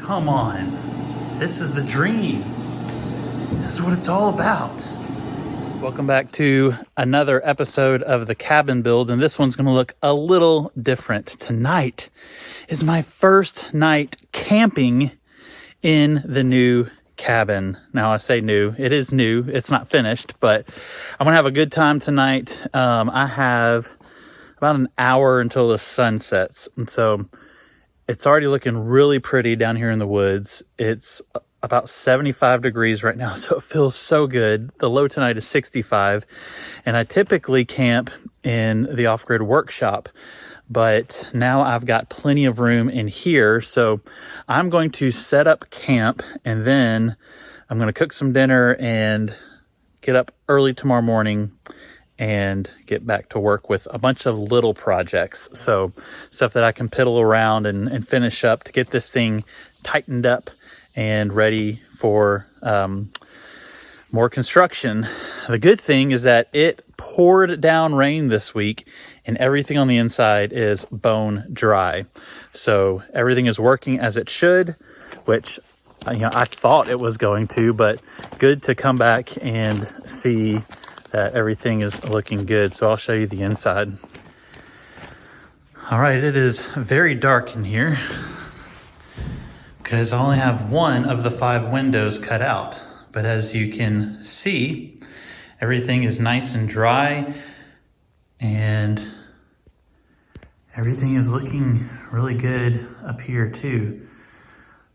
Come on. This is the dream. This is what it's all about. Welcome back to another episode of the cabin build, and this one's going to look a little different. Tonight is my first night camping in the new cabin. Now I say new, it is new, it's not finished, but I'm gonna have a good time tonight. I have about an hour until the sun sets, and so it's already looking really pretty down here in the woods. It's about 75 degrees right now, so it feels so good. The low tonight is 65, and I typically camp in the off-grid workshop, but now I've got plenty of room in here, so I'm going to set up camp, and then I'm going to cook some dinner and get up early tomorrow morning and get back to work with a bunch of little projects. So stuff that I can piddle around and finish up to get this thing tightened up and ready for more construction. The good thing is that it poured down rain this week and everything on the inside is bone dry. So everything is working as it should, which I thought it was going to, but good to come back and see that everything is looking good. So I'll show you the inside. All right, it is very dark in here because I only have one of the 5 windows cut out. But as you can see, everything is nice and dry and everything is looking really good up here too.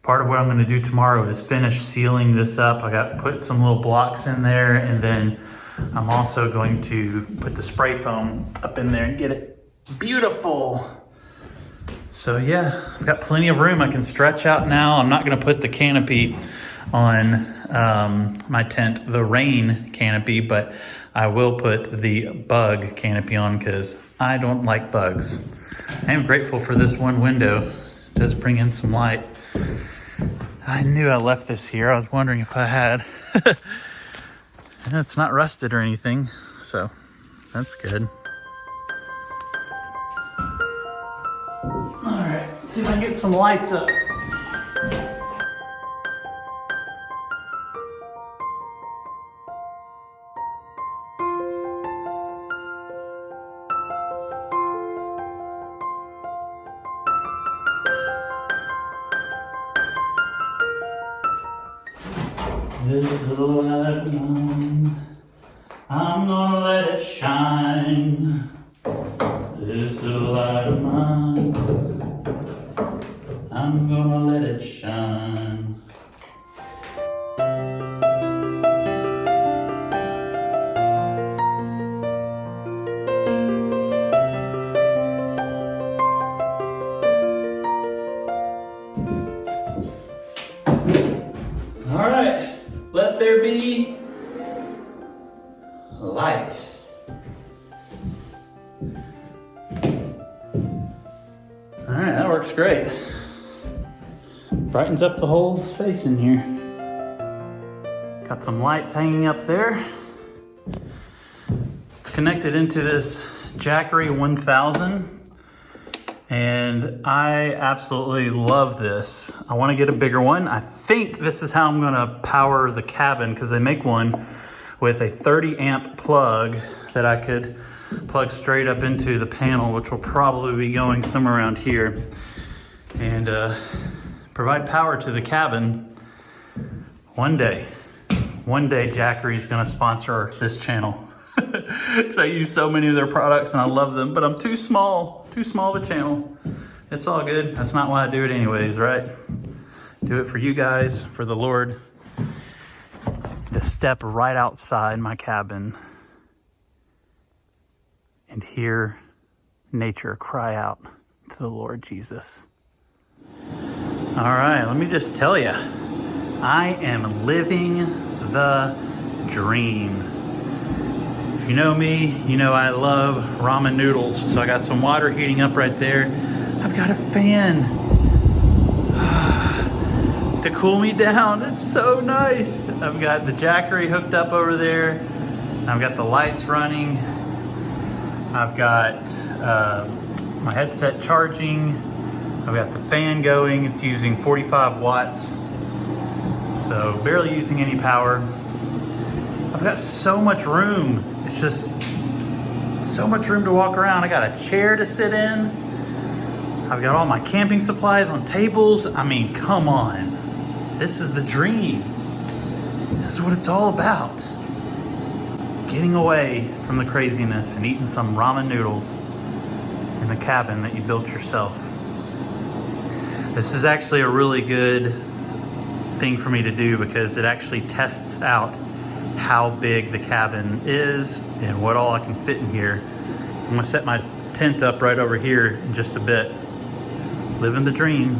Part of what I'm gonna do tomorrow is finish sealing this up. I got to put some little blocks in there, and then I'm also going to put the spray foam up in there and get it beautiful. So yeah, I've got plenty of room. I can stretch out now. I'm not gonna put the canopy on my tent, the rain canopy, but I will put the bug canopy on because I don't like bugs. I am grateful for this one window. It does bring in some light. I knew I left this here. I was wondering if I had. And it's not rusted or anything, so that's good. All right, let's see if I can get some lights up. This little light of mine, I'm gonna let it shine. This little light of mine, I'm gonna let it shine. All right. Let there be light. All right, that works great. Brightens up the whole space in here. Got some lights hanging up there. It's connected into this Jackery 1000. And I absolutely love this. I want to get a bigger one. I think this is how I'm going to power the cabin because they make one with a 30 amp plug that I could plug straight up into the panel, which will probably be going somewhere around here, and provide power to the cabin one day. One day Jackery is going to sponsor this channel because I use so many of their products and I love them, but I'm too small of a channel. It's all good. That's not why I do it anyways, right? Do it for you guys, for the Lord. To step right outside my cabin and hear nature cry out to the Lord Jesus. All right, let me just tell you, I am living the dream. If you know me, you know I love ramen noodles. So I got some water heating up right there. I've got a fan to cool me down. It's so nice. I've got the Jackery hooked up over there. I've got the lights running. I've got my headset charging. I've got the fan going. It's using 45 watts. So barely using any power. I've got so much room. It's just so much room to walk around. I got a chair to sit in. I've got all my camping supplies on tables. I mean, come on. This is the dream. This is what it's all about. Getting away from the craziness and eating some ramen noodles in the cabin that you built yourself. This is actually a really good thing for me to do because it actually tests out how big the cabin is and what all I can fit in here. I'm gonna set my tent up right over here in just a bit. Living the dream.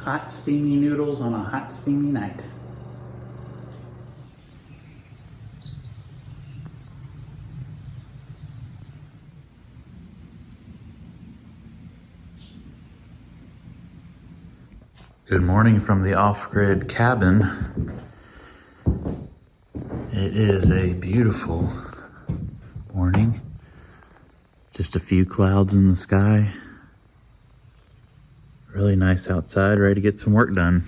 Hot steamy noodles on a hot steamy night. Good morning from the off-grid cabin. It is a beautiful morning. Just a few clouds in the sky. Really nice outside, ready to get some work done.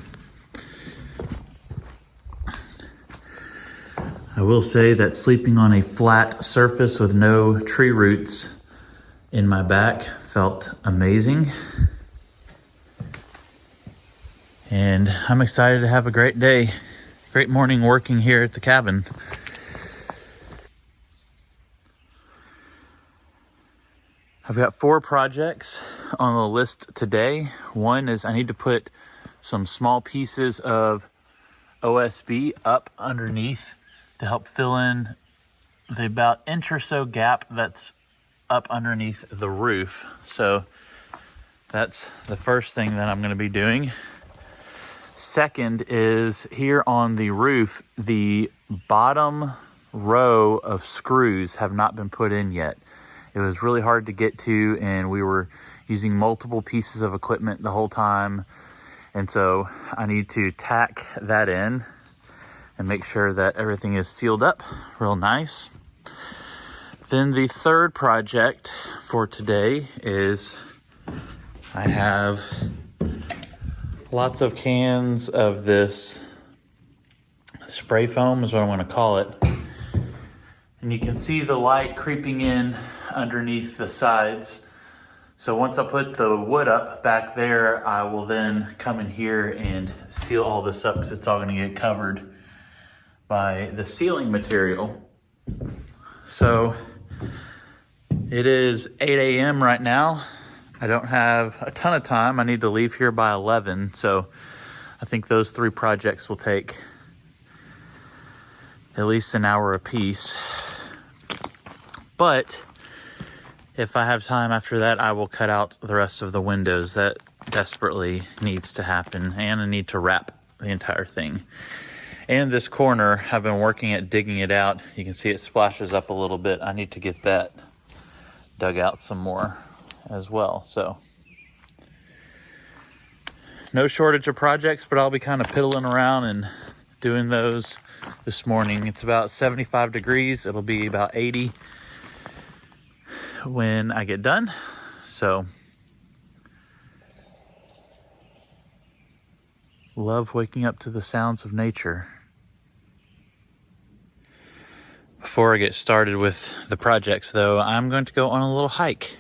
I will say that sleeping on a flat surface with no tree roots in my back felt amazing. And I'm excited to have a great day, great morning working here at the cabin. I've got 4 projects on the list today. One is I need to put some small pieces of OSB up underneath to help fill in the about inch or so gap that's up underneath the roof. So that's the first thing that I'm going to be doing. Second is here on the roof, the bottom row of screws have not been put in yet. It was really hard to get to, and we were using multiple pieces of equipment the whole time. And so I need to tack that in and make sure that everything is sealed up real nice. Then the third project for today is I have lots of cans of this spray foam is what I want to call it. And you can see the light creeping in underneath the sides. So once I put the wood up back there, I will then come in here and seal all this up because it's all going to get covered by the ceiling material. So it is 8 a.m. right now. I don't have a ton of time. I need to leave here by 11. So I think those 3 projects will take at least an hour apiece. But if I have time after that, I will cut out the rest of the windows. That desperately needs to happen. And I need to wrap the entire thing. And this corner, I've been working at digging it out. You can see it splashes up a little bit. I need to get that dug out some more as well. So no shortage of projects, but I'll be kind of piddling around and doing those this morning. It's about 75 degrees. It'll be about 80 when I get done. So love waking up to the sounds of nature. Before I get started with the projects though, I'm going to go on a little hike.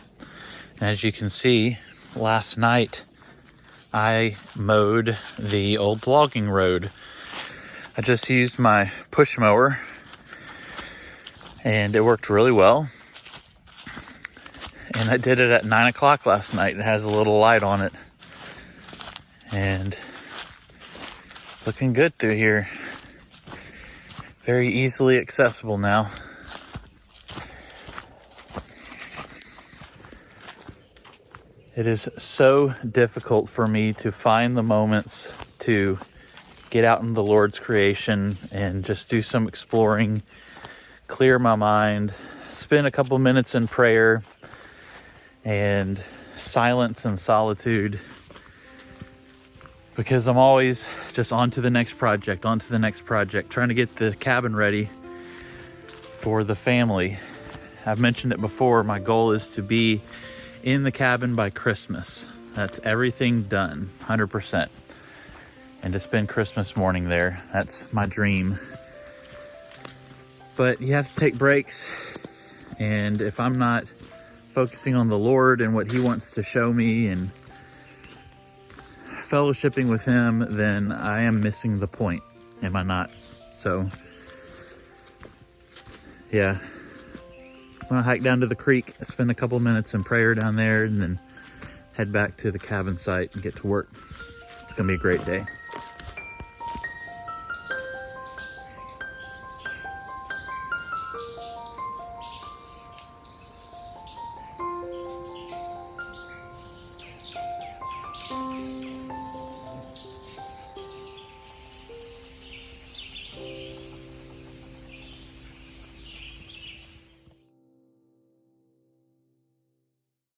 As you can see, last night I mowed the old logging road. I just used my push mower and it worked really well. And I did it at 9 o'clock last night. It has a little light on it. And it's looking good through here. Very easily accessible now. It is so difficult for me to find the moments to get out in the Lord's creation and just do some exploring, clear my mind, spend a couple minutes in prayer and silence and solitude, because I'm always just on to the next project, on to the next project, trying to get the cabin ready for the family. I've mentioned it before, my goal is to be in the cabin by Christmas. That's everything done, 100%. And to spend Christmas morning there, that's my dream. But you have to take breaks, and if I'm not focusing on the Lord and what He wants to show me and fellowshipping with Him, then I am missing the point, am I not? So, yeah. I'm gonna hike down to the creek, spend a couple minutes in prayer down there, and then head back to the cabin site and get to work. It's gonna be a great day.